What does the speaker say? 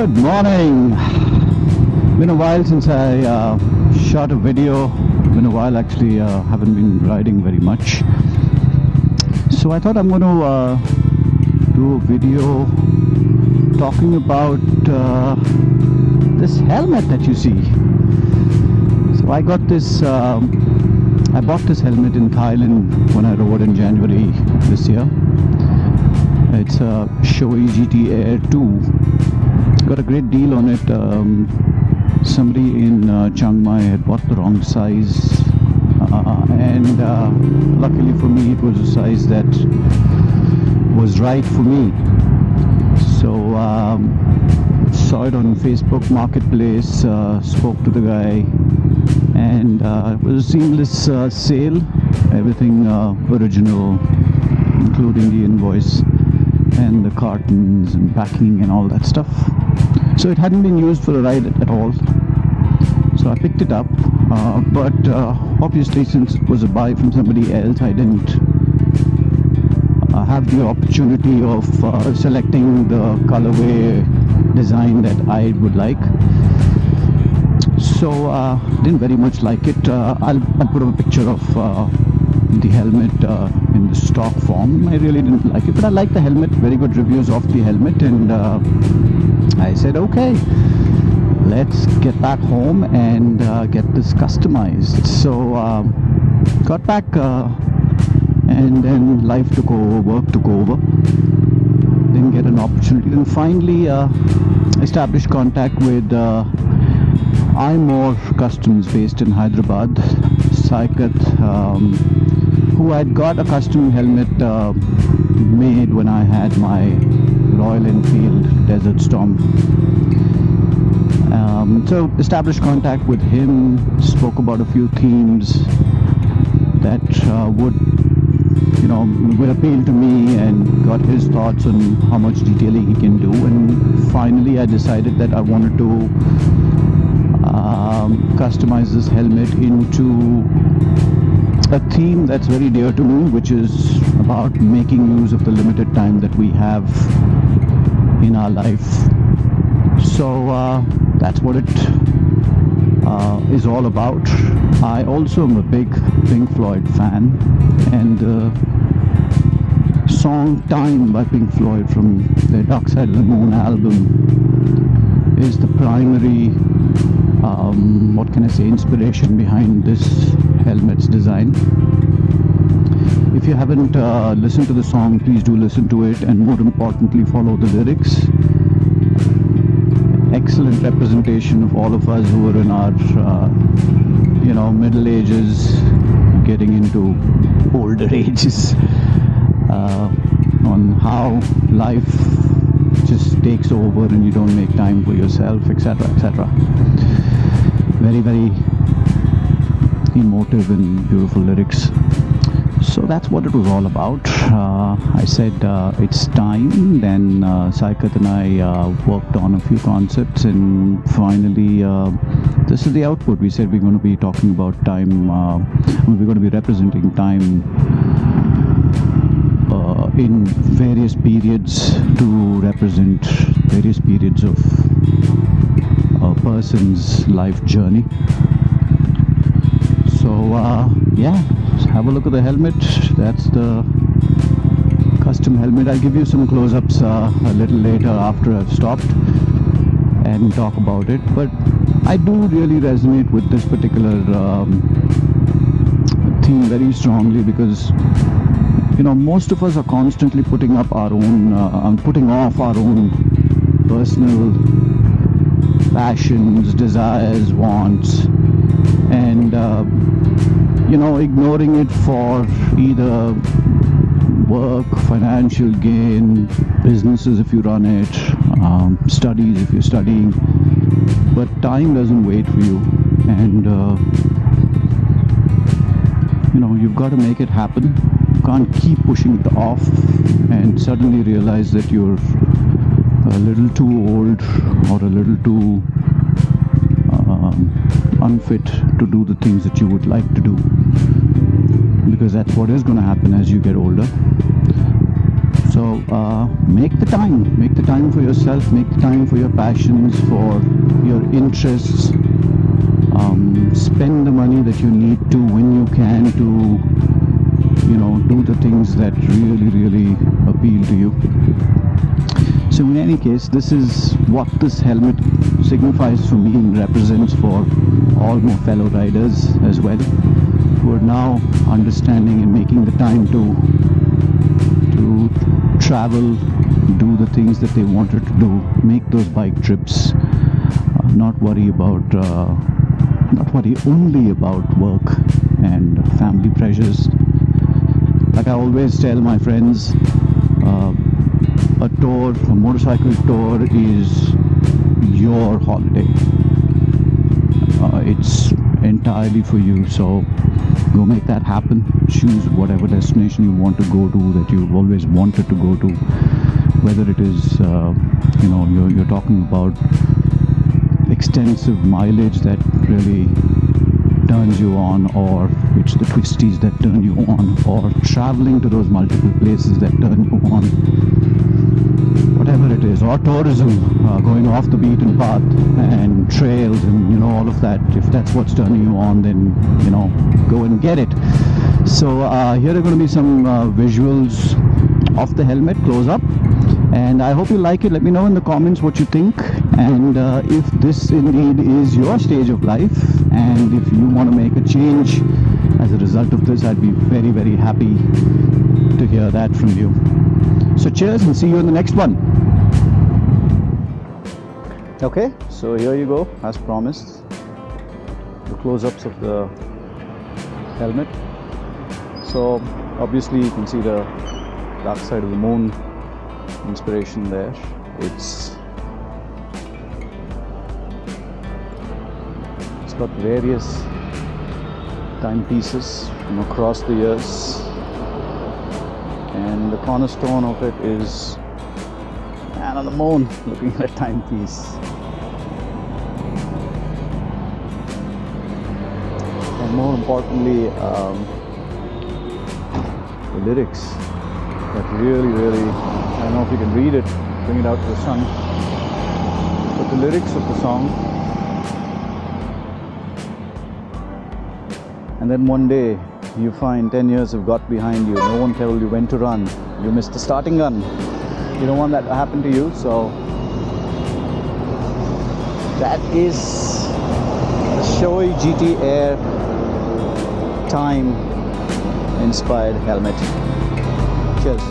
Good morning. Been a while since I shot a video. Been a while actually. Haven't been riding very much. So I thought I'm going to do a video talking about this helmet that you see. So I got this. I bought this helmet in Thailand when I rode in January this year. It's a Shoei GT Air 2. Got a great deal on it. Somebody in Chiang Mai had bought the wrong size, and luckily for me it was a size that was right for me. So saw it on Facebook Marketplace, spoke to the guy, and it was a seamless sale. Everything original, including the invoice and the cartons and packing and all that stuff. So it hadn't been used for a ride at all. So I picked it up, but obviously since it was a buy from somebody else, I didn't have the opportunity of selecting the colorway design that I would like. So didn't very much like it. I'll put up a picture of the helmet in the stock form. I really didn't like it, but I like the helmet. Very good reviews of the helmet, and I said, okay, let's get back home and get this customized. So got back, and then life took over, work took over. Didn't get an opportunity. Then finally established contact with iMore Customs based in Hyderabad, Saikat, who had got a custom helmet made when I had my Royal Enfield Desert Storm. So established contact with him, spoke about a few themes that would appeal to me, and got his thoughts on how much detailing he can do. And finally I decided that I wanted to customize this helmet into a theme that's very dear to me, which is about making use of the limited time that we have in our life. So that's what it is all about. I also am a big Pink Floyd fan, and the song Time by Pink Floyd from their Dark Side of the Moon album is the primary inspiration behind this helmet's design. If you haven't listened to the song, please do listen to it, and more importantly, follow the lyrics. Excellent representation of all of us who are in our middle ages, getting into older ages, on how life just takes over and you don't make time for yourself, etc., etc. Very, very emotive and beautiful lyrics. So that's what it was all about. I said it's time. Then Saikat and I worked on a few concepts, and finally this is the output. We said we're going to be talking about time. We're going to be representing time in various periods to represent various periods of a person's life journey. So yeah, have a look at the helmet. That's the custom helmet. I'll give you some close-ups a little later after I've stopped and talk about it. But I do really resonate with this particular theme very strongly, because most of us are constantly putting off our own personal passions, desires, wants, and ignoring it for either work, financial gain, businesses if you run it, studies if you're studying. But time doesn't wait for you, and you've got to make it happen. You can't keep pushing it off and suddenly realize that you're a little too old or a little too unfit to do the things that you would like to do, because that's what is going to happen as you get older. So make the time for yourself, make the time for your passions, for your interests. Spend the money that you need to when you can to, do the things that really appeal to you. So in any case, this is what this helmet signifies for me and represents for all my fellow riders as well, who are now understanding and making the time to travel, do the things that they wanted to do, make those bike trips, not worry only about work and family pressures. Like I always tell my friends, a motorcycle tour is your holiday. It's entirely for you, so go make that happen. Choose whatever destination you want to go to, that you've always wanted to go to, whether it is you're talking about extensive mileage that really turns you on, or it's the twisties that turn you on, or traveling to those multiple places that turn you on, whatever it is, or tourism, going off the beaten path and trails and all of that. If that's what's turning you on, then go and get it. So here are going to be some visuals of the helmet close up, and I hope you like it. Let me know in the comments what you think, and if this indeed is your stage of life, and if you want to make a change as a result of this, I'd be very happy to hear that from you. So cheers, and see you in the next one. Okay, so here you go, as promised, the close-ups of the helmet. So obviously you can see the dark side of the moon inspiration there. It's got various timepieces from across the years, and the cornerstone of it is man on the moon looking at a timepiece. And more importantly, the lyrics that really, I don't know if you can read it, bring it out to the sun, but the lyrics of the song. And then one day you find 10 years have got behind you, no one told you when to run, you missed the starting gun. You don't want that to happen to you, so that is the Shoei GT Air time inspired helmet. Cheers.